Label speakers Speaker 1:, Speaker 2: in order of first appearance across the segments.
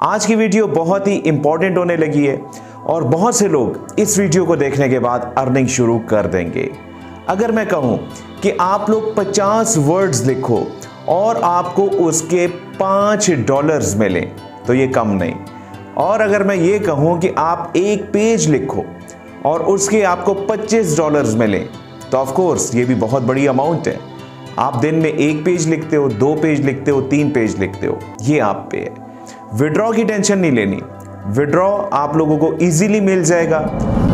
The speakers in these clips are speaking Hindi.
Speaker 1: आज की वीडियो बहुत ही इंपॉर्टेंट होने लगी है और बहुत से लोग इस वीडियो को देखने के बाद अर्निंग शुरू कर देंगे। अगर मैं कहूं कि आप लोग 50 वर्ड्स लिखो और आपको उसके $5 मिले तो ये कम नहीं। और अगर मैं ये कहूं कि आप एक पेज लिखो और उसके आपको $25 मिले तो ऑफ कोर्स ये भी बहुत बड़ी अमाउंट है। आप दिन में एक पेज लिखते हो, 2 पेज लिखते हो, 3 पेज लिखते हो, ये आप पे है। विड्रॉ की टेंशन नहीं लेनी, विड्रॉ आप लोगों को इजीली मिल जाएगा।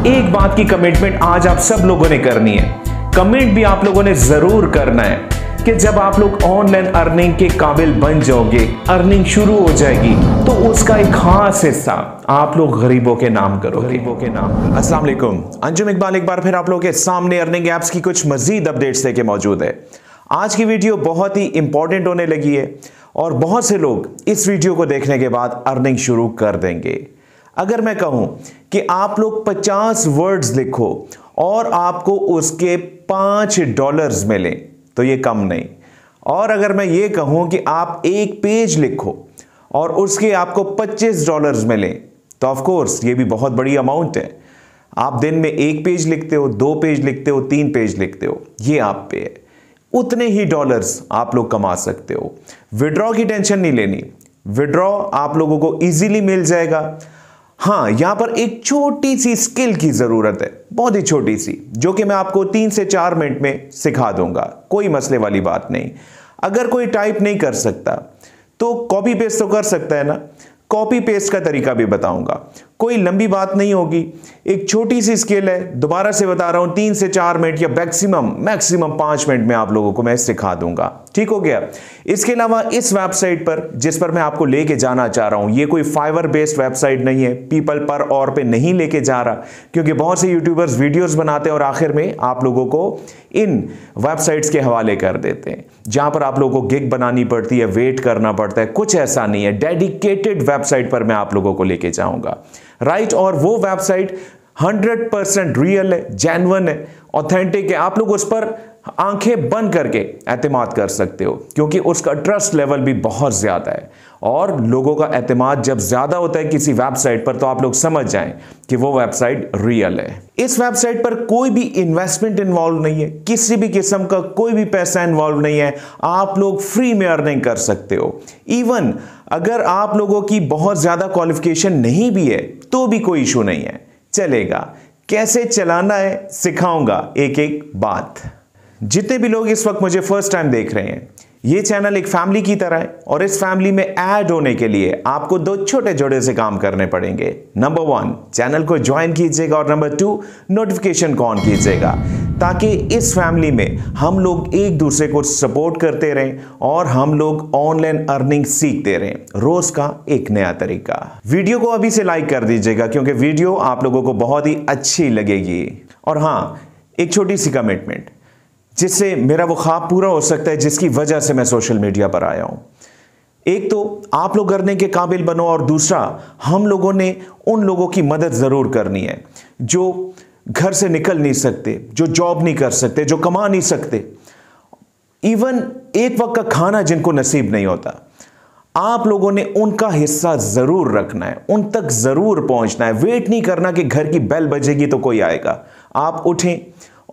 Speaker 1: एक बात की कमिटमेंट आज आप सब लोगों ने करनी है, कमिट भी आप लोगों ने जरूर करना है कि जब आप लोग ऑनलाइन अर्निंग के काबिल बन जाओगे, अर्निंग शुरू हो जाएगी तो उसका एक खास हिस्सा आप लोग गरीबों के नाम करो, गरीबों के नाम। अस्सलाम वालेकुम, अंजुम इकबाल एक बार फिर आप लोगों के सामने अर्निंग एप्स की कुछ मजीद अपडेट्स लेके मौजूद है। आज की वीडियो बहुत ही इंपॉर्टेंट होने लगी है और बहुत से लोग इस वीडियो को देखने के बाद अर्निंग शुरू कर देंगे। अगर मैं कहूं कि आप लोग 50 वर्ड्स लिखो और आपको उसके $5 मिले तो ये कम नहीं। और अगर मैं ये कहूं कि आप एक पेज लिखो और उसके आपको $25 मिले तो ऑफ कोर्स ये भी बहुत बड़ी अमाउंट है। आप दिन में एक पेज लिखते हो, 2 पेज लिखते हो, 3 पेज लिखते हो, ये आप पे है। उतने ही डॉलर्स आप लोग कमा सकते हो। विड्रॉ की टेंशन नहीं लेनी, विड्रॉ आप लोगों को इजीली मिल जाएगा। हां, यहां पर एक छोटी सी स्किल की जरूरत है, बहुत ही छोटी सी, जो कि मैं आपको 3 से 4 मिनट में सिखा दूंगा। कोई मसले वाली बात नहीं। अगर कोई टाइप नहीं कर सकता तो कॉपी पेस्ट तो कर सकता है ना, कॉपी पेस्ट का तरीका भी बताऊंगा। कोई लंबी बात नहीं होगी, एक छोटी सी स्किल है। दोबारा से बता रहा हूं, 3 से 4 मिनट या मैक्सिमम 5 मिनट में आप लोगों को मैं सिखा दूंगा। ठीक हो गया। इसके अलावा इस वेबसाइट पर जिस पर मैं आपको लेके जाना चाह रहा हूं, ये कोई फाइवर बेस्ड वेबसाइट नहीं है, पीपल पर और पे नहीं लेके जा रहा, क्योंकि बहुत से यूट्यूबर्स वीडियोस बनाते हैं और आखिर में आप लोगों को इन वेबसाइट्स के हवाले कर देते हैं, जहां पर आप लोगों को गिग बनानी पड़ती है, वेट करना पड़ता है। कुछ ऐसा नहीं है, डेडिकेटेड वेबसाइट पर मैं आप लोगों को लेके जाऊंगा, राइट। और वो वेबसाइट 100% रियल है, जेन्युइन है, ऑथेंटिक है। आप लोग उस पर आंखें बंद करके एतमाद कर सकते हो, क्योंकि उसका ट्रस्ट लेवल भी बहुत ज्यादा है। और लोगों का एतमाद जब ज्यादा होता है किसी वेबसाइट पर तो आप लोग समझ जाएं कि वो वेबसाइट रियल है। इस वेबसाइट पर कोई भी इन्वेस्टमेंट इन्वॉल्व नहीं है, किसी भी किस्म का कोई भी पैसा इन्वॉल्व नहीं है। आप लोग फ्री में अर्निंग कर सकते हो। इवन अगर आप लोगों की बहुत ज्यादा क्वालिफिकेशन नहीं भी है तो भी कोई इशू नहीं है, चलेगा। कैसे चलाना है सिखाऊंगा एक एक बात। जितने भी लोग इस वक्त मुझे फर्स्ट टाइम देख रहे हैं, ये चैनल एक फैमिली की तरह है और इस फैमिली में ऐड होने के लिए आपको 2 छोटे छोटे से काम करने पड़ेंगे। नंबर 1, चैनल को ज्वाइन कीजिएगा और नंबर 2, नोटिफिकेशन को ऑन कीजिएगा, ताकि इस फैमिली में हम लोग एक दूसरे को सपोर्ट करते रहें और हम लोग ऑनलाइन अर्निंग सीखते रहें, रोज का एक नया तरीका। वीडियो को अभी से लाइक कर दीजिएगा, क्योंकि वीडियो आप लोगों को बहुत ही अच्छी लगेगी। और हां, एक छोटी सी कमिटमेंट, जिससे मेरा वो ख्वाब पूरा हो सकता है जिसकी वजह से मैं सोशल मीडिया पर आया हूं। एक तो आप लोग करने के काबिल बनो और दूसरा, हम लोगों ने उन लोगों की मदद जरूर करनी है जो घर से निकल नहीं सकते, जो जॉब नहीं कर सकते, जो कमा नहीं सकते, इवन एक वक्त का खाना जिनको नसीब नहीं होता। आप लोगों ने उनका हिस्सा जरूर रखना है, उन तक जरूर पहुंचना है। वेट नहीं करना कि घर की बेल बजेगी तो कोई आएगा। आप उठें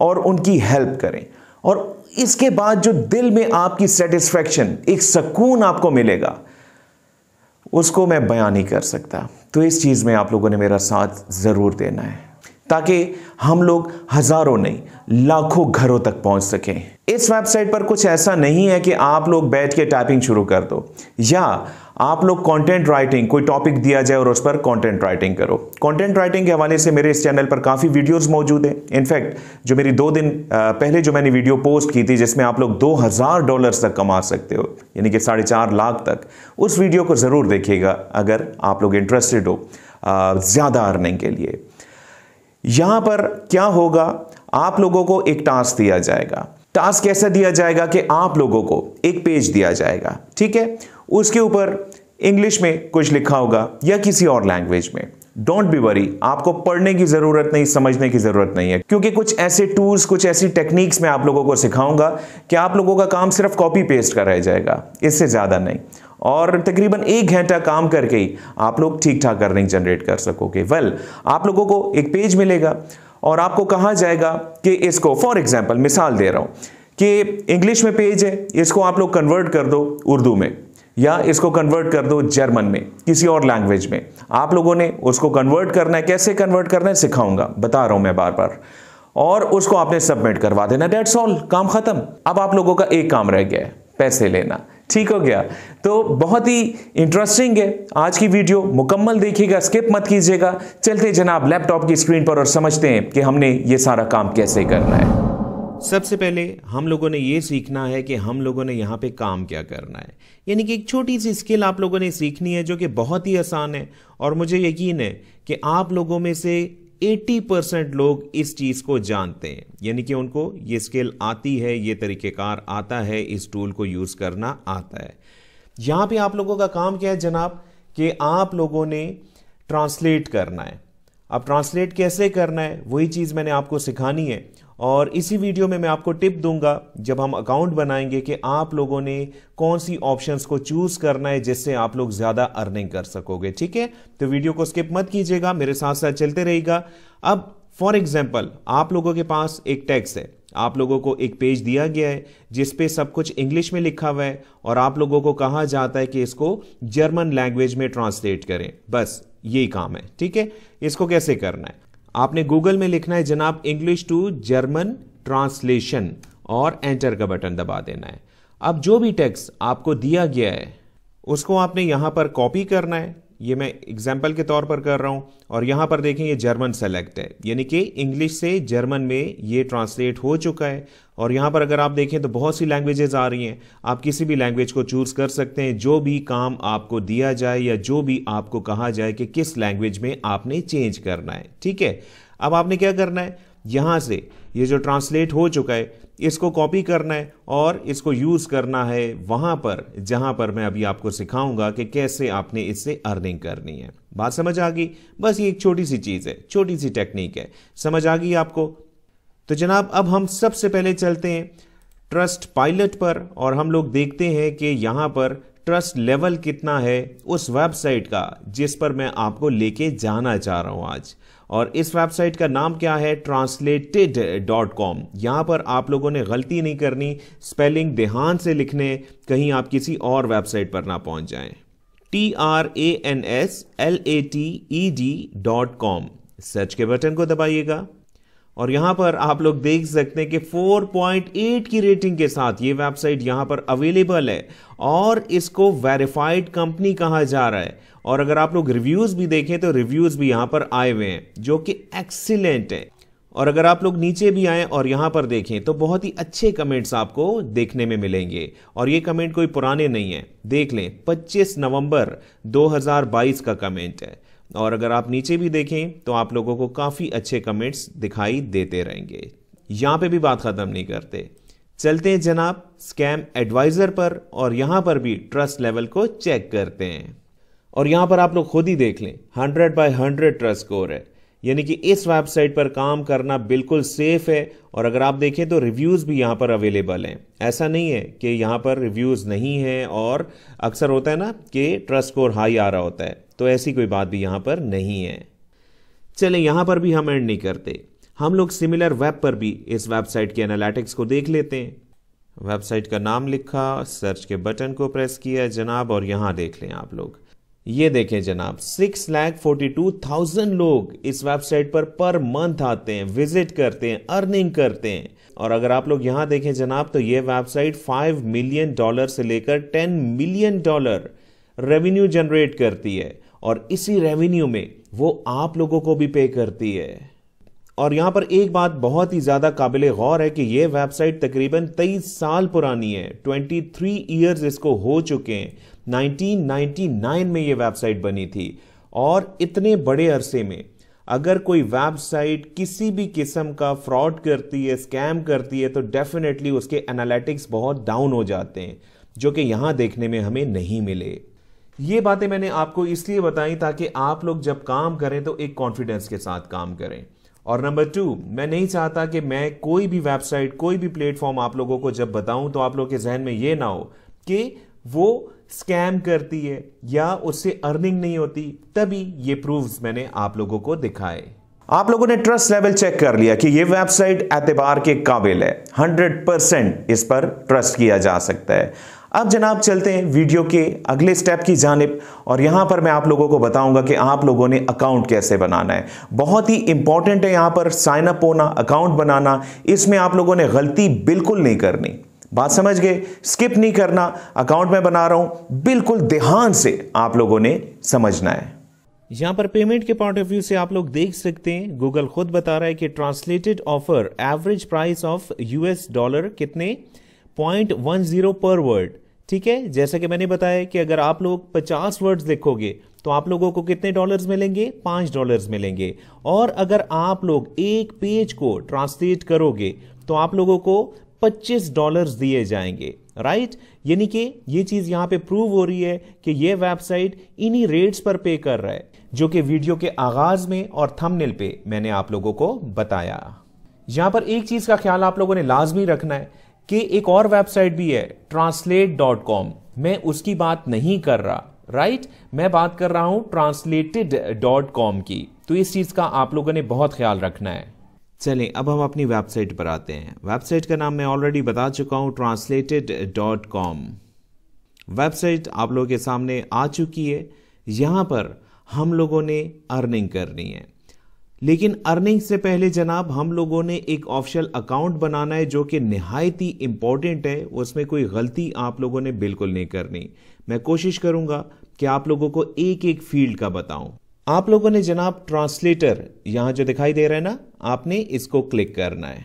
Speaker 1: और उनकी हेल्प करें, और इसके बाद जो दिल में आपकी सेटिस्फैक्शन, एक सुकून आपको मिलेगा, उसको मैं बयान नहीं कर सकता। तो इस चीज में आप लोगों ने मेरा साथ जरूर देना है, ताकि हम लोग हजारों नहीं लाखों घरों तक पहुंच सकें। इस वेबसाइट पर कुछ ऐसा नहीं है कि आप लोग बैठ के टाइपिंग शुरू कर दो, या आप लोग कंटेंट राइटिंग, कोई टॉपिक दिया जाए और उस पर कंटेंट राइटिंग करो। कंटेंट राइटिंग के हवाले से मेरे इस चैनल पर काफ़ी वीडियोस मौजूद हैं। इनफैक्ट जो मेरी 2 दिन पहले जो मैंने वीडियो पोस्ट की थी, जिसमें आप लोग $2000 तक कमा सकते हो, यानी कि 4.5 लाख तक, उस वीडियो को ज़रूर देखिएगा अगर आप लोग इंटरेस्टेड हो ज़्यादा अर्निंग के लिए। यहां पर क्या होगा, आप लोगों को एक टास्क दिया जाएगा। टास्क कैसा दिया जाएगा कि आप लोगों को एक पेज दिया जाएगा, ठीक है, उसके ऊपर इंग्लिश में कुछ लिखा होगा या किसी और लैंग्वेज में। डोंट बी वरी, आपको पढ़ने की जरूरत नहीं, समझने की जरूरत नहीं है, क्योंकि कुछ ऐसे टूल्स, कुछ ऐसी टेक्निक्स मैं आप लोगों को सिखाऊंगा कि आप लोगों का काम सिर्फ कॉपी पेस्ट का रह जाएगा, इससे ज्यादा नहीं। और तकरीबन 1 घंटा काम करके ही आप लोग ठीक ठाक अर्निंग जनरेट कर सकोगे। वेल, आप लोगों को एक पेज मिलेगा और आपको कहा जाएगा कि इसको, फॉर एग्जाम्पल मिसाल दे रहा हूं कि इंग्लिश में पेज है, इसको आप लोग कन्वर्ट कर दो उर्दू में, या इसको कन्वर्ट कर दो जर्मन में, किसी और लैंग्वेज में। आप लोगों ने उसको कन्वर्ट करना है, कैसे कन्वर्ट करना है सिखाऊंगा, बता रहा हूं मैं बार बार, और उसको आपने सबमिट करवा देना, दैट्स ऑल, काम खत्म। अब आप लोगों का एक काम रह गया है, पैसे लेना। ठीक हो गया। तो बहुत ही इंटरेस्टिंग है आज की वीडियो, मुकम्मल देखिएगा, स्किप मत कीजिएगा। चलते जनाब लैपटॉप की स्क्रीन पर और समझते हैं कि हमने ये सारा काम कैसे करना है। सबसे पहले हम लोगों ने ये सीखना है कि हम लोगों ने यहाँ पे काम क्या करना है, यानी कि एक छोटी सी स्किल आप लोगों ने सीखनी है जो कि बहुत ही आसान है, और मुझे यकीन है कि आप लोगों में से 80% लोग इस चीज को जानते हैं, यानी कि उनको ये स्किल आती है, ये तरीकेकार आता है, इस टूल को यूज करना आता है। यहां पे आप लोगों का काम क्या है जनाब कि आप लोगों ने ट्रांसलेट करना है। अब ट्रांसलेट कैसे करना है वही चीज मैंने आपको सिखानी है, और इसी वीडियो में मैं आपको टिप दूंगा जब हम अकाउंट बनाएंगे कि आप लोगों ने कौन सी ऑप्शंस को चूज करना है जिससे आप लोग ज्यादा अर्निंग कर सकोगे। ठीक है, तो वीडियो को स्किप मत कीजिएगा, मेरे साथ साथ चलते रहिएगा। अब फॉर एग्जांपल आप लोगों के पास एक टेक्स्ट है, आप लोगों को एक पेज दिया गया है जिसपे सब कुछ इंग्लिश में लिखा हुआ है, और आप लोगों को कहा जाता है कि इसको जर्मन लैंग्वेज में ट्रांसलेट करें। बस यही काम है। ठीक है, इसको कैसे करना है, आपने गूगल में लिखना है जनाब इंग्लिश टू जर्मन ट्रांसलेशन और एंटर का बटन दबा देना है। अब जो भी टेक्स्ट आपको दिया गया है उसको आपने यहां पर कॉपी करना है, ये मैं एग्जाम्पल के तौर पर कर रहा हूं, और यहां पर देखें ये जर्मन सेलेक्ट है, यानी कि इंग्लिश से जर्मन में ये ट्रांसलेट हो चुका है। और यहां पर अगर आप देखें तो बहुत सी लैंग्वेजेस आ रही हैं, आप किसी भी लैंग्वेज को चूज कर सकते हैं, जो भी काम आपको दिया जाए या जो भी आपको कहा जाए कि किस लैंग्वेज में आपने चेंज करना है। ठीक है, अब आपने क्या करना है, यहां से ये जो ट्रांसलेट हो चुका है इसको कॉपी करना है और इसको यूज करना है वहां पर जहां पर मैं अभी आपको सिखाऊंगा कि कैसे आपने इससे अर्निंग करनी है। बात समझ आ गई? बस ये एक छोटी सी चीज है, छोटी सी टेक्निक है, समझ आ गई आपको? तो जनाब अब हम सबसे पहले चलते हैं ट्रस्ट पायलट पर, और हम लोग देखते हैं कि यहां पर ट्रस्ट लेवल कितना है उस वेबसाइट का जिस पर मैं आपको लेके जाना चाह रहा हूं आज। और इस वेबसाइट का नाम क्या है, translated.com। यहां पर आप लोगों ने गलती नहीं करनी, स्पेलिंग ध्यान से लिखने, कहीं आप किसी और वेबसाइट पर ना पहुंच जाएं। translated.com, सर्च के बटन को दबाइएगा, और यहां पर आप लोग देख सकते हैं कि 4.8 की रेटिंग के साथ ये वेबसाइट यहां पर अवेलेबल है, और इसको वेरीफाइड कंपनी कहा जा रहा है। और अगर आप लोग रिव्यूज भी देखें तो रिव्यूज भी यहां पर आए हुए हैं जो कि एक्सीलेंट है। और अगर आप लोग नीचे भी आए और यहां पर देखें तो बहुत ही अच्छे कमेंट्स आपको देखने में मिलेंगे, और ये कमेंट कोई पुराने नहीं है, देख लें 25 नवंबर 2022 का कमेंट है। और अगर आप नीचे भी देखें तो आप लोगों को काफी अच्छे कमेंट्स दिखाई देते रहेंगे। यहां पे भी बात खत्म नहीं करते, चलते हैं जनाब स्कैम एडवाइजर पर, और यहां पर भी ट्रस्ट लेवल को चेक करते हैं। और यहां पर आप लोग खुद ही देख लें 100/100 ट्रस्ट स्कोर है, यानी कि इस वेबसाइट पर काम करना बिल्कुल सेफ है। और अगर आप देखें तो रिव्यूज भी यहां पर अवेलेबल हैं, ऐसा नहीं है कि यहां पर रिव्यूज नहीं है, और अक्सर होता है ना कि ट्रस्ट स्कोर हाई आ रहा होता है, तो ऐसी कोई बात भी यहां पर नहीं है। चलें यहां पर भी हम एंड नहीं करते, हम लोग सिमिलर वेब पर भी इस वेबसाइट के एनालिटिक्स को देख लेते हैं। वेबसाइट का नाम लिखा, सर्च के बटन को प्रेस किया जनाब, और यहां देख लें आप लोग, ये देखें जनाब 6,42,000 लोग इस वेबसाइट पर मंथ आते हैं, विजिट करते हैं, अर्निंग करते हैं। और अगर आप लोग यहां देखें जनाब तो ये वेबसाइट $5 मिलियन से लेकर $10 मिलियन रेवेन्यू जनरेट करती है, और इसी रेवेन्यू में वो आप लोगों को भी पे करती है। और यहां पर एक बात बहुत ही ज्यादा काबिले गौर है कि यह वेबसाइट तकरीबन 23 साल पुरानी है, 23 इयर्स इसको हो चुके हैं। 1999 में यह वेबसाइट बनी थी, और इतने बड़े अरसे में अगर कोई वेबसाइट किसी भी किस्म का फ्रॉड करती है, स्कैम करती है, तो डेफिनेटली उसके एनालिटिक्स बहुत डाउन हो जाते हैं, जो कि यहां देखने में हमें नहीं मिले। ये बातें मैंने आपको इसलिए बताई ताकि आप लोग जब काम करें तो एक कॉन्फिडेंस के साथ काम करें। और नंबर 2, मैं नहीं चाहता कि मैं कोई भी वेबसाइट, कोई भी प्लेटफॉर्म आप लोगों को जब बताऊं तो आप लोगों के जहन में ये ना हो कि वो स्कैम करती है या उससे अर्निंग नहीं होती, तभी ये प्रूफ्स मैंने आप लोगों को दिखाए। आप लोगों ने ट्रस्ट लेवल चेक कर लिया कि ये वेबसाइट एतबार के काबिल है, 100% इस पर ट्रस्ट किया जा सकता है। अब जनाब चलते हैं वीडियो के अगले स्टेप की जानिब, और यहां पर मैं आप लोगों को बताऊंगा कि आप लोगों ने अकाउंट कैसे बनाना है। बहुत ही इंपॉर्टेंट है यहां पर साइन अप होना, अकाउंट बनाना। इसमें आप लोगों ने गलती बिल्कुल नहीं करनी। बात समझ गए? स्किप नहीं करना। अकाउंट में बना रहा हूं, बिल्कुल ध्यान से आप लोगों ने समझना है। यहां पर पेमेंट के पॉइंट ऑफ व्यू से आप लोग देख सकते हैं, गूगल खुद बता रहा है कि translated offer average price of $, कितने 0.10 पर वर्ड। ठीक है, जैसा कि मैंने बताया कि अगर आप लोग 50 वर्ड्स लिखोगे तो आप लोगों को कितने डॉलर्स मिलेंगे? $5 मिलेंगे। और अगर आप लोग एक पेज को ट्रांसलेट करोगे तो आप लोगों को $25 दिए जाएंगे। राइट, यानी कि ये चीज यहां पे प्रूव हो रही है कि ये वेबसाइट इन्हीं रेट्स पर पे कर रहा है, जो कि वीडियो के आगाज में और थंबनेल पे मैंने आप लोगों को बताया। यहां पर एक चीज का ख्याल आप लोगों ने लाजमी रखना है कि एक और वेबसाइट भी है translate.com। मैं उसकी बात नहीं कर रहा, राइट, मैं बात कर रहा हूं translated.com की। तो इस चीज का आप लोगों ने बहुत ख्याल रखना है। चलें अब हम अपनी वेबसाइट पर आते हैं। वेबसाइट का नाम मैं ऑलरेडी बता चुका हूं, translated.com। वेबसाइट आप लोगों के सामने आ चुकी है। यहां पर हम लोगों ने अर्निंग करनी है, लेकिन अर्निंग से पहले जनाब हम लोगों ने एक ऑफिशियल अकाउंट बनाना है, जो कि निहायत ही इंपॉर्टेंट है। उसमें कोई गलती आप लोगों ने बिल्कुल नहीं करनी। मैं कोशिश करूंगा कि आप लोगों को एक एक फील्ड का बताऊं। आप लोगों ने जनाब ट्रांसलेटर यहां जो दिखाई दे रहा है ना, आपने इसको क्लिक करना है।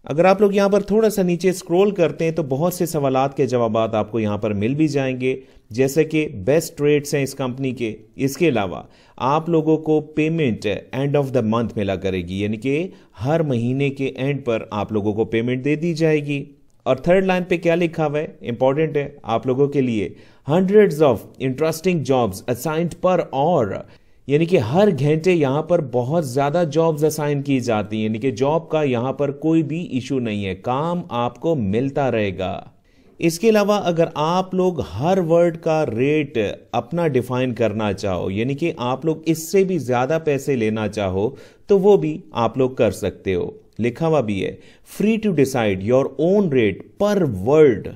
Speaker 1: अगर आप लोग यहां पर थोड़ा सा नीचे स्क्रॉल करते हैं तो बहुत से सवालात के जवाबात आपको यहां पर मिल भी जाएंगे, जैसे कि बेस्ट रेट्स हैं इस कंपनी के। इसके अलावा आप लोगों को payment end of the month मिला करेगी, यानी कि हर महीने के एंड पर आप लोगों को पेमेंट दे दी जाएगी। और थर्ड लाइन पे क्या लिखा हुआ है, इंपॉर्टेंट है आप लोगों के लिए, hundreds of interesting jobs assigned per hour, यानी कि हर घंटे यहां पर बहुत ज्यादा जॉब्स असाइन की जाती हैं, यानी कि जॉब का यहां पर कोई भी इशू नहीं है, काम आपको मिलता रहेगा। इसके अलावा अगर आप लोग हर वर्ड का रेट अपना डिफाइन करना चाहो, यानी कि आप लोग इससे भी ज्यादा पैसे लेना चाहो, तो वो भी आप लोग कर सकते हो। लिखा हुआ भी है free to decide your own rate per word.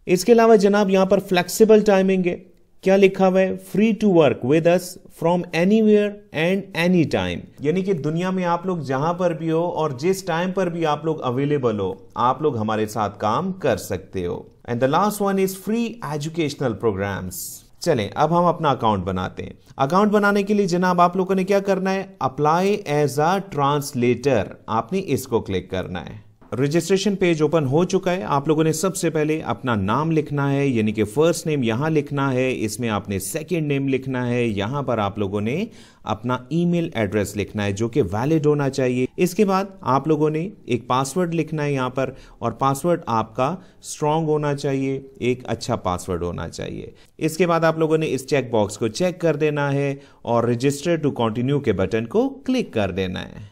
Speaker 1: इसके अलावा जनाब यहां पर फ्लेक्सिबल टाइमिंग है। क्या लिखा हुआ है? Free to work with us from anywhere and any time, यानी कि दुनिया में आप लोग जहां पर भी हो और जिस टाइम पर भी आप लोग अवेलेबल हो, आप लोग हमारे साथ काम कर सकते हो। And the last one is free educational programs. चलें अब हम अपना अकाउंट बनाते हैं। अकाउंट बनाने के लिए जनाब आप लोगों ने क्या करना है? अप्लाई एज अ ट्रांसलेटर, आपने इसको क्लिक करना है। रजिस्ट्रेशन पेज ओपन हो चुका है। आप लोगों ने सबसे पहले अपना नाम लिखना है, यानी कि फर्स्ट नेम यहां लिखना है, इसमें आपने सेकंड नेम लिखना है, यहां पर आप लोगों ने अपना ईमेल एड्रेस लिखना है जो कि वैलिड होना चाहिए। इसके बाद आप लोगों ने एक पासवर्ड लिखना है यहां पर, और पासवर्ड आपका स्ट्रांग होना चाहिए, एक अच्छा पासवर्ड होना चाहिए। इसके बाद आप लोगों ने इस चेक बॉक्स को चेक कर देना है और रजिस्टर टू कंटिन्यू के बटन को क्लिक कर देना है।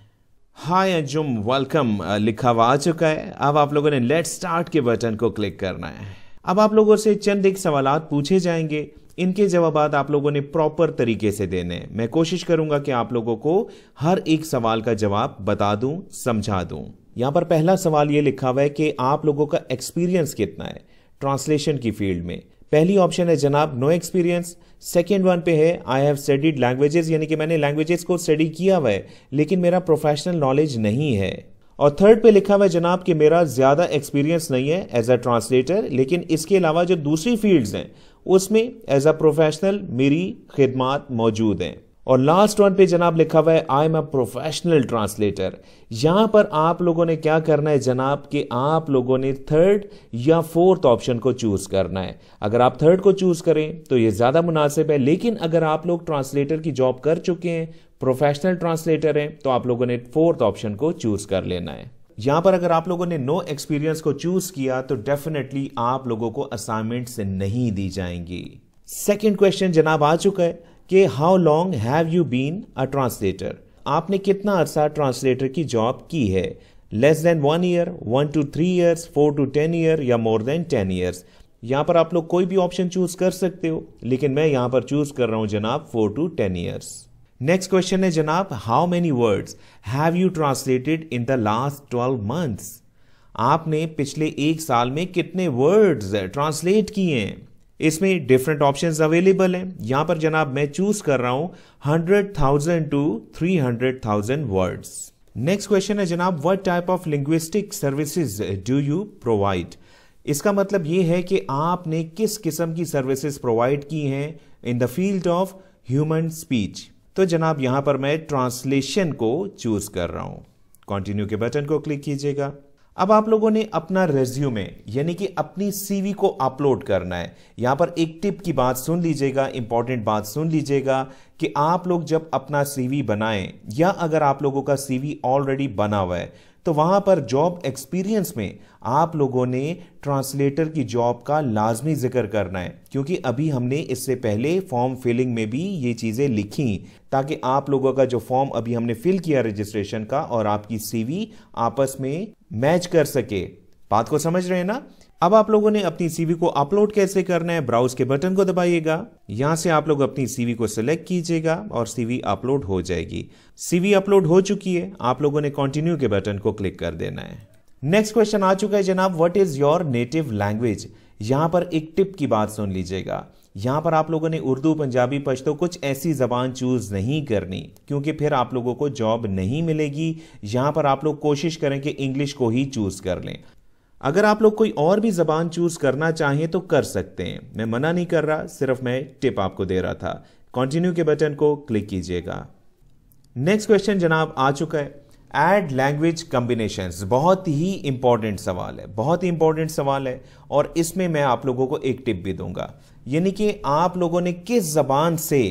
Speaker 1: हाय अंजुम वेलकम लिखा हुआ आ चुका है। अब आप लोगों ने लेट स्टार्ट के बटन को क्लिक करना है। अब आप लोगों से चंद एक सवालात पूछे जाएंगे, इनके जवाब आप लोगों ने प्रॉपर तरीके से देने हैं। मैं कोशिश करूंगा कि आप लोगों को हर एक सवाल का जवाब बता दूं, समझा दूं। यहां पर पहला सवाल यह लिखा हुआ है कि आप लोगों का एक्सपीरियंस कितना है ट्रांसलेशन की फील्ड में। पहली ऑप्शन है जनाब नो एक्सपीरियंस। सेकेंड वन पे है आई हैव स्टडीड लैंग्वेजेस, यानी कि मैंने लैंग्वेजेस को स्टडी किया हुआ है लेकिन मेरा प्रोफेशनल नॉलेज नहीं है। और थर्ड पे लिखा हुआ है जनाब कि मेरा ज्यादा एक्सपीरियंस नहीं है एज अ ट्रांसलेटर, लेकिन इसके अलावा जो दूसरी फील्ड्स हैं उसमें एज अ प्रोफेशनल मेरी खिदमात मौजूद हैं। और लास्ट वन पे जनाब लिखा हुआ है I am a professional translator. यहां पर आप लोगों ने क्या करना है जनाब कि आप लोगों ने थर्ड या फोर्थ ऑप्शन को चूज करना है। अगर आप थर्ड को चूज करें तो यह ज्यादा मुनासिब है, लेकिन अगर आप लोग ट्रांसलेटर की जॉब कर चुके हैं, प्रोफेशनल ट्रांसलेटर हैं, तो आप लोगों ने फोर्थ ऑप्शन को चूज कर लेना है। यहां पर अगर आप लोगों ने नो एक्सपीरियंस को चूज किया तो डेफिनेटली आप लोगों को असाइनमेंट से नहीं दी जाएंगी। सेकेंड क्वेश्चन जनाब आ चुका है कि how long have you been a translator, आपने कितना अरसा ट्रांसलेटर की जॉब की है। Less than 1 year, 1 to 3 years, 4 to 10 years या मोर देन 10 years। यहां पर आप लोग कोई भी ऑप्शन चूज कर सकते हो, लेकिन मैं यहां पर चूज कर रहा हूं जनाब 4 to 10 ईयर्स। नेक्स्ट क्वेश्चन है जनाब, how many words have you translated in the last 12 months? आपने पिछले एक साल में कितने वर्ड्स ट्रांसलेट किए हैं? इसमें डिफरेंट ऑप्शंस अवेलेबल हैं। यहां पर जनाब मैं चूज कर रहा हूं 100,000 to 300,000 वर्ड्स। नेक्स्ट क्वेश्चन है जनाब, what type of linguistic services do you provide? इसका मतलब यह है कि आपने किस किस्म की सर्विसेज प्रोवाइड की हैं in the field of human speech. तो जनाब यहां पर मैं ट्रांसलेशन को चूज कर रहा हूं। कंटिन्यू के बटन को क्लिक कीजिएगा। अब आप लोगों ने अपना रेज्यूमे यानी कि अपनी सीवी को अपलोड करना है। यहां पर एक टिप की बात सुन लीजिएगा, इंपॉर्टेंट बात सुन लीजिएगा कि आप लोग जब अपना सीवी बनाएं या अगर आप लोगों का सीवी ऑलरेडी बना हुआ है तो वहां पर जॉब एक्सपीरियंस में आप लोगों ने ट्रांसलेटर की जॉब का लाजमी जिक्र करना है, क्योंकि अभी हमने इससे पहले फॉर्म फिलिंग में भी ये चीजें लिखी ताकि आप लोगों का जो फॉर्म अभी हमने फिल किया रजिस्ट्रेशन का और आपकी सीवी आपस में मैच कर सके। बात को समझ रहे हैं ना? अब आप लोगों ने अपनी सीवी को अपलोड कैसे करना है, ब्राउज के बटन को दबाइएगा। यहां से आप लोग अपनी सीवी को सिलेक्ट कीजिएगा और सीवी अपलोड हो जाएगी। सीवी अपलोड हो चुकी है, आप लोगों ने कंटिन्यू के बटन को क्लिक कर देना है। नेक्स्ट क्वेश्चन आ चुका है जनाब, what is your native language? यहां पर एक टिप की बात सुन लीजिएगा। यहां पर आप लोगों ने उर्दू, पंजाबी, पश्तो कुछ ऐसी जबान चूज नहीं करनी, क्योंकि फिर आप लोगों को जॉब नहीं मिलेगी। यहां पर आप लोग कोशिश करें कि इंग्लिश को ही चूज कर लें। अगर आप लोग कोई और भी जबान चूज करना चाहें तो कर सकते हैं, मैं मना नहीं कर रहा, सिर्फ मैं टिप आपको दे रहा था। कंटिन्यू के बटन को क्लिक कीजिएगा। नेक्स्ट क्वेश्चन जनाब आ चुका है, ऐड लैंग्वेज कॉम्बिनेशंस। बहुत ही इंपॉर्टेंट सवाल है, बहुत ही इंपॉर्टेंट सवाल है और इसमें मैं आप लोगों को एक टिप भी दूंगा, यानी कि आप लोगों ने किस जबान से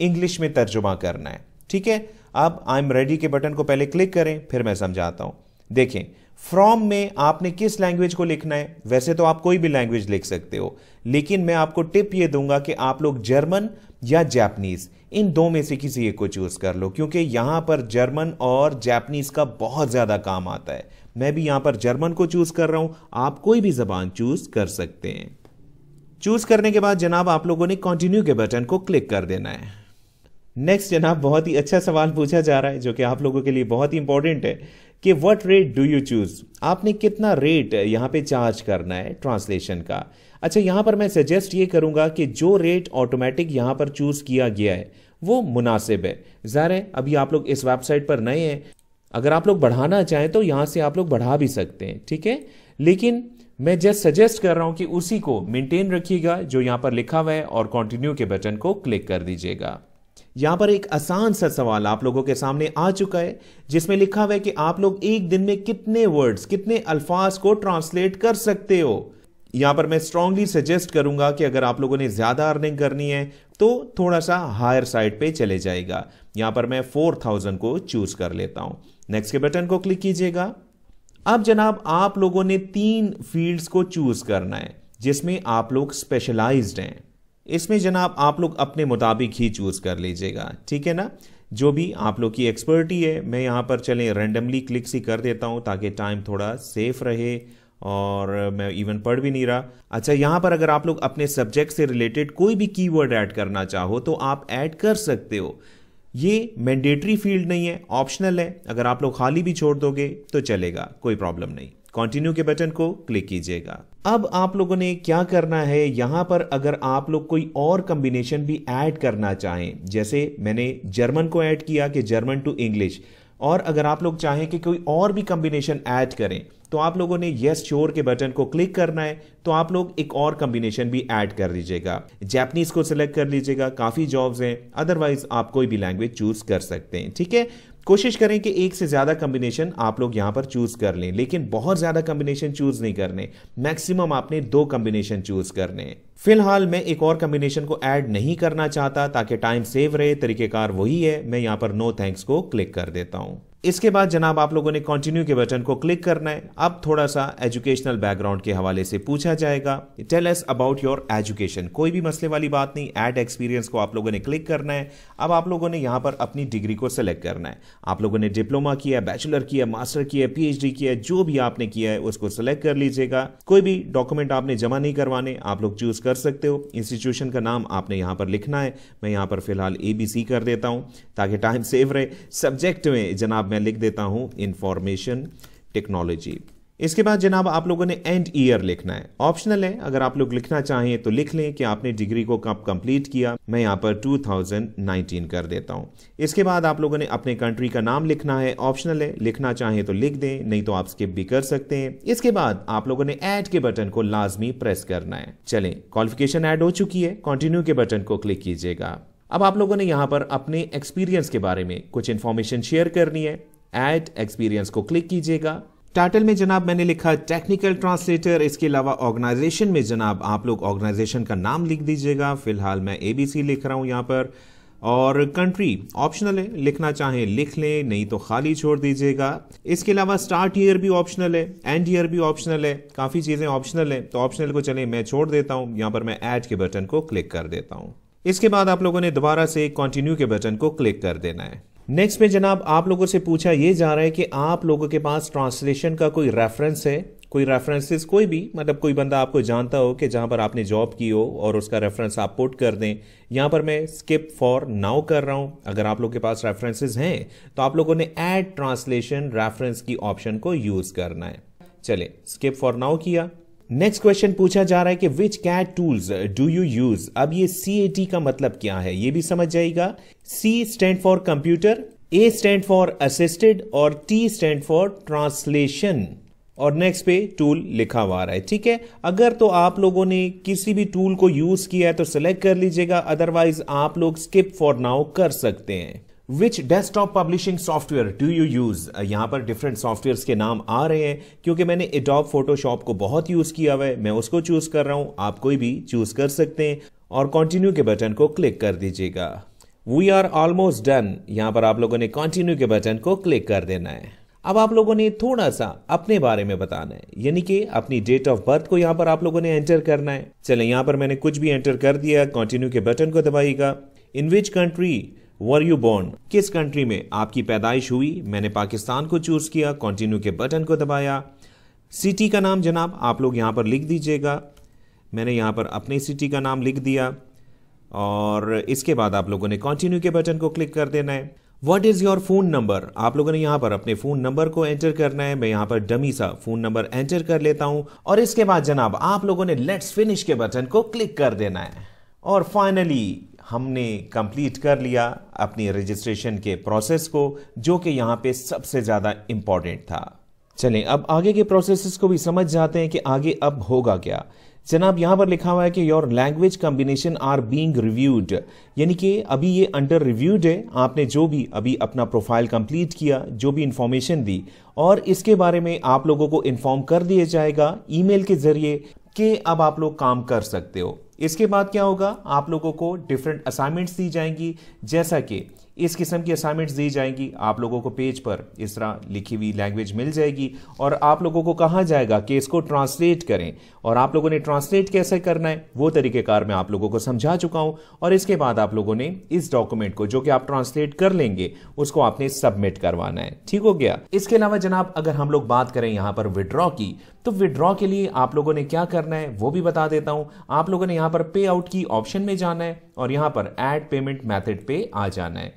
Speaker 1: इंग्लिश में तर्जुमा करना है। ठीक है, अब आई एम रेडी के बटन को पहले क्लिक करें, फिर मैं समझाता हूं। देखें, फ्रॉम में आपने किस लैंग्वेज को लिखना है। वैसे तो आप कोई भी लैंग्वेज लिख सकते हो, लेकिन मैं आपको टिप ये दूंगा कि आप लोग जर्मन या जापानीज, इन दो में से किसी एक को चूज कर लो, क्योंकि यहां पर जर्मन और जापानीज का बहुत ज्यादा काम आता है। मैं भी यहां पर जर्मन को चूज कर रहा हूं, आप कोई भी जबान चूज कर सकते हैं। चूज करने के बाद जनाब आप लोगों ने कंटिन्यू के बटन को क्लिक कर देना है। नेक्स्ट जनाब बहुत ही अच्छा सवाल पूछा जा रहा है जो कि आप लोगों के लिए बहुत ही इंपॉर्टेंट है कि what rate do you choose? आपने कितना रेट यहां पे चार्ज करना है ट्रांसलेशन का। अच्छा, यहां पर मैं सजेस्ट ये करूंगा कि जो रेट ऑटोमेटिक यहां पर चूज किया गया है वो मुनासिब है। ज़ाहिर है अभी आप लोग इस वेबसाइट पर नए हैं, अगर आप लोग बढ़ाना चाहें तो यहां से आप लोग बढ़ा भी सकते हैं, ठीक है, लेकिन मैं जस्ट सजेस्ट कर रहा हूं कि उसी को मेंटेन रखिएगा जो यहां पर लिखा हुआ है और कंटिन्यू के बटन को क्लिक कर दीजिएगा। यहां पर एक आसान सा सवाल आप लोगों के सामने आ चुका है जिसमें लिखा हुआ है कि आप लोग एक दिन में कितने वर्ड्स, कितने अल्फाज को ट्रांसलेट कर सकते हो। यहां पर मैं स्ट्रांगली सजेस्ट करूंगा कि अगर आप लोगों ने ज्यादा अर्निंग करनी है तो थोड़ा सा हायर साइड पे चले जाएगा। यहां पर मैं 4000 को चूज कर लेता हूं। नेक्स्ट के बटन को क्लिक कीजिएगा। अब जनाब आप लोगों ने 3 फील्ड्स को चूज करना है जिसमें आप लोग स्पेशलाइज्ड हैं। इसमें जनाब आप लोग अपने मुताबिक ही चूज कर लीजिएगा, ठीक है ना, जो भी आप लोग की एक्सपर्टी है। मैं यहां पर चलें रैंडमली क्लिक सी कर देता हूं ताकि टाइम थोड़ा सेफ रहे और मैं इवन पढ़ भी नहीं रहा। अच्छा, यहां पर अगर आप लोग अपने सब्जेक्ट से रिलेटेड कोई भी कीवर्ड ऐड करना चाहो तो आप ऐड कर सकते हो। ये मैंडेटरी फील्ड नहीं है, ऑप्शनल है। अगर आप लोग खाली भी छोड़ दोगे तो चलेगा, कोई प्रॉब्लम नहीं। कंटिन्यू के बटन को क्लिक कीजिएगा। अब आप लोगों ने क्या करना है, यहां पर अगर आप लोग कोई और कॉम्बिनेशन भी ऐड करना चाहें, जैसे मैंने जर्मन को ऐड किया कि जर्मन टू इंग्लिश, और अगर आप लोग चाहें कि कोई और भी कॉम्बिनेशन ऐड करें तो आप लोगों ने यस श्योर के बटन को क्लिक करना है। तो आप लोग एक और कॉम्बिनेशन भी ऐड कर लीजिएगा। जापानीज को सिलेक्ट कर लीजिएगा, काफी जॉब्स हैं, अदरवाइज आप कोई भी लैंग्वेज चूज कर सकते हैं, ठीक है। कोशिश करें कि एक से ज्यादा कॉम्बिनेशन आप लोग यहां पर चूज कर लें, लेकिन बहुत ज्यादा कॉम्बिनेशन चूज नहीं करने, मैक्सिमम आपने 2 कॉम्बिनेशन चूज करने। फिलहाल मैं एक और कॉम्बिनेशन को ऐड नहीं करना चाहता ताकि टाइम सेव रहे, तरीकेकार वही है। मैं यहां पर नो थैंक्स को क्लिक कर देता हूं। इसके बाद जनाब आप लोगों ने कंटिन्यू के बटन को क्लिक करना है। अब थोड़ा सा एजुकेशनल बैकग्राउंड के हवाले से पूछा जाएगा, tell us about your education. कोई भी मसले वाली बात नहीं, ऐड एक्सपीरियंस को आप लोगों ने क्लिक करना है। अब आप लोगों ने यहाँ पर अपनी डिग्री को सिलेक्ट करना है। आप लोगों ने डिप्लोमा किया, बैचलर किया, मास्टर किया, PhD किया, जो भी आपने किया है उसको सिलेक्ट कर लीजिएगा। कोई भी डॉक्यूमेंट आपने जमा नहीं करवाने, आप लोग चूज कर सकते हो। इंस्टीट्यूशन का नाम आपने यहाँ पर लिखना है। मैं यहाँ पर फिलहाल ABC कर देता हूँ ताकि टाइम सेव रहे। सब्जेक्ट में जनाब मैं लिख देता हूं इंफॉर्मेशन टेक्नोलॉजी। इसके बाद जनाब आप लोगों ने एंड ईयर लिखना है, ऑप्शनल है। अगर आप लोग लिखना चाहें तो लिख लें कि आपने डिग्री को कब कंप्लीट किया। मैं यहां पर 2019 कर देता हूं। इसके बाद आप लोगों ने अपने कंट्री का नाम लिखना है, ऑप्शनल है। लिखना चाहें तो लिख दें, नहीं तो आप स्किप भी कर सकते हैं। इसके बाद आप लोगों ने ऐड के बटन को लाजमी प्रेस करना है। चलें, क्वालिफिकेशन ऐड हो चुकी है, कंटिन्यू के बटन को क्लिक कीजिएगा। अब आप लोगों ने यहां पर अपने एक्सपीरियंस के बारे में कुछ इंफॉर्मेशन शेयर करनी है। ऐड एक्सपीरियंस को क्लिक कीजिएगा। टाइटल में जनाब मैंने लिखा टेक्निकल ट्रांसलेटर। इसके अलावा ऑर्गेनाइजेशन में जनाब आप लोग ऑर्गेनाइजेशन का नाम लिख दीजिएगा। फिलहाल मैं ABC लिख रहा हूं यहां पर। और कंट्री ऑप्शनल है, लिखना चाहें लिख लें, नहीं तो खाली छोड़ दीजिएगा। इसके अलावा स्टार्ट ईयर भी ऑप्शनल है, एंड ईयर भी ऑप्शनल है, काफी चीजें ऑप्शनल है। तो ऑप्शनल को चलें मैं छोड़ देता हूं। यहां पर मैं ऐड के बटन को क्लिक कर देता हूं। इसके बाद आप लोगों ने दोबारा से कंटिन्यू के बटन को क्लिक कर देना है। नेक्स्ट में जनाब आप लोगों से पूछा यह जा रहा है कि आप लोगों के पास ट्रांसलेशन का कोई रेफरेंस है, कोई रेफरेंसेस, कोई भी मतलब कोई बंदा आपको जानता हो कि जहां पर आपने जॉब की हो और उसका रेफरेंस आप पुट कर दें। यहां पर मैं स्किप फॉर नाउ कर रहा हूं। अगर आप लोगों के पास रेफरेंसेस हैं तो आप लोगों ने ऐड ट्रांसलेशन रेफरेंस की ऑप्शन को यूज करना है। चले, स्किप फॉर नाउ किया। नेक्स्ट क्वेश्चन पूछा जा रहा है कि which CAT tools do you use. अब ये CAT का मतलब क्या है ये भी समझ जाएगा। C stand for computer, A stand for assisted और T स्टैंड फॉर ट्रांसलेशन। और नेक्स्ट पे टूल लिखा हुआ है, ठीक है। अगर तो आप लोगों ने किसी भी टूल को यूज किया है तो सिलेक्ट कर लीजिएगा, अदरवाइज आप लोग स्किप फॉर नाउ कर सकते हैं। Which desktop publishing software do you use. यहां पर डिफरेंट सॉफ्टवेयर्स के नाम आ रहे हैं क्योंकि मैंने एडोब फोटोशॉप को बहुत यूज किया हुआ है, मैं उसको चूज कर रहा हूं। आप कोई भी चूज कर सकते हैं और कंटिन्यू के बटन को क्लिक कर दीजिएगा। We are almost done. यहां पर आप लोगों ने कंटिन्यू के बटन को क्लिक कर देना है। अब आप लोगों ने थोड़ा सा अपने बारे में बताना है, यानी कि अपनी डेट ऑफ बर्थ को यहां पर आप लोगों ने एंटर करना है। चले, यहां पर मैंने कुछ भी एंटर कर दिया। कंटिन्यू के बटन को दबाइएगा। In which country were you born, किस कंट्री में आपकी पैदाइश हुई। मैंने पाकिस्तान को चूज किया, कंटिन्यू के बटन को दबाया। सिटी का नाम जनाब आप लोग यहां पर लिख दीजिएगा। मैंने यहां पर अपनी सिटी का नाम लिख दिया और इसके बाद आप लोगों ने कंटिन्यू के बटन को क्लिक कर देना है। What is your phone number, आप लोगों ने यहां पर अपने फोन नंबर को एंटर करना है। मैं यहां पर डमी सा फोन नंबर एंटर कर लेता हूं और इसके बाद जनाब आप लोगों ने लेट्स फिनिश के बटन को क्लिक कर देना है। और फाइनली हमने कंप्लीट कर लिया अपनी रजिस्ट्रेशन के प्रोसेस को, जो कि यहां पे सबसे ज्यादा इंपॉर्टेंट था। चलें, अब आगे के प्रोसेसेस को भी समझ जाते हैं कि आगे अब होगा क्या। जनाब यहां पर लिखा हुआ है कि your language combination are being reviewed, यानी कि अभी ये अंडर रिव्यूड है। आपने जो भी अभी अपना प्रोफाइल कंप्लीट किया, जो भी इंफॉर्मेशन दी, और इसके बारे में आप लोगों को इन्फॉर्म कर दिया जाएगा ईमेल के जरिए कि अब आप लोग काम कर सकते हो। इसके बाद क्या होगा, आप लोगों को डिफरेंट असाइनमेंट्स दी जाएंगी, जैसा कि इस किस्म की असाइनमेंट्स दी जाएंगी। आप लोगों को पेज पर इस तरह लिखी हुई लैंग्वेज मिल जाएगी और आप लोगों को कहा जाएगा कि इसको ट्रांसलेट करें, और आप लोगों ने ट्रांसलेट कैसे करना है वो तरीकेकार मैं आप लोगों को समझा चुका हूं। और इसके बाद आप लोगों ने इस डॉक्यूमेंट को जो कि आप ट्रांसलेट कर लेंगे उसको आपने सबमिट करवाना है, ठीक हो गया। इसके अलावा जनाब अगर हम लोग बात करें यहां पर विड्रॉ की, तो विड्रॉ के लिए आप लोगों ने क्या करना है वो भी बता देता हूं। आप लोगों ने यहां पर पे आउट की ऑप्शन में जाना है और यहां पर ऐड पेमेंट मेथड पे आ जाना है।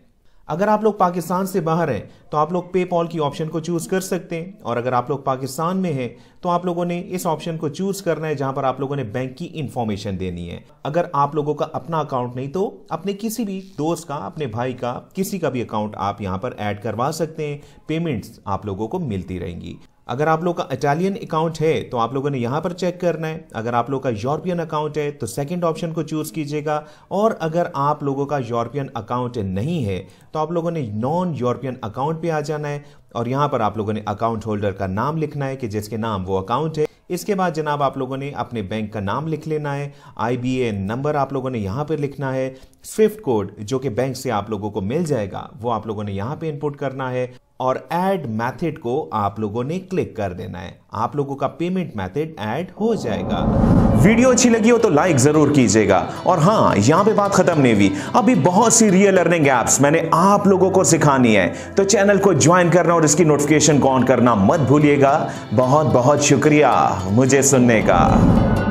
Speaker 1: अगर आप लोग पाकिस्तान से बाहर हैं तो आप लोग पेपॉल की ऑप्शन को चूज कर सकते हैं, और अगर आप लोग पाकिस्तान में हैं तो आप लोगों ने इस ऑप्शन को चूज करना है जहां पर आप लोगों ने बैंक की इंफॉर्मेशन देनी है। अगर आप लोगों का अपना अकाउंट नहीं तो अपने किसी भी दोस्त का, अपने भाई का, किसी का भी अकाउंट आप यहां पर ऐड करवा सकते हैं। पेमेंट्स आप लोगों को मिलती रहेंगी। अगर आप लोग का इटालियन अकाउंट है तो आप लोगों ने यहां पर चेक करना है। अगर आप लोग का यूरोपियन अकाउंट है तो सेकंड ऑप्शन को चूज कीजिएगा, और अगर आप लोगों का यूरोपियन अकाउंट नहीं है तो आप लोगों ने नॉन यूरोपियन अकाउंट पे आ जाना है, और यहां पर आप लोगों ने अकाउंट होल्डर का नाम लिखना है कि जिसके नाम वो अकाउंट है। इसके बाद जनाब आप लोगों ने अपने बैंक का नाम लिख लेना है, IBAN नंबर आप लोगों ने यहां पर लिखना है, स्विफ्ट कोड जो कि बैंक से आप लोगों को मिल जाएगा वो आप लोगों ने यहां पे इनपुट करना है, और ऐड मैथड को आप लोगों ने क्लिक कर देना है। आप लोगों का पेमेंट मैथड ऐड हो जाएगा। वीडियो अच्छी लगी हो तो लाइक जरूर कीजिएगा। और हाँ, यहां पे बात खत्म नहीं हुई, अभी बहुत सी रियल अर्निंग एप्स मैंने आप लोगों को सिखानी है, तो चैनल को ज्वाइन करना और इसकी नोटिफिकेशन को ऑन करना मत भूलिएगा। बहुत बहुत शुक्रिया मुझे सुनने का।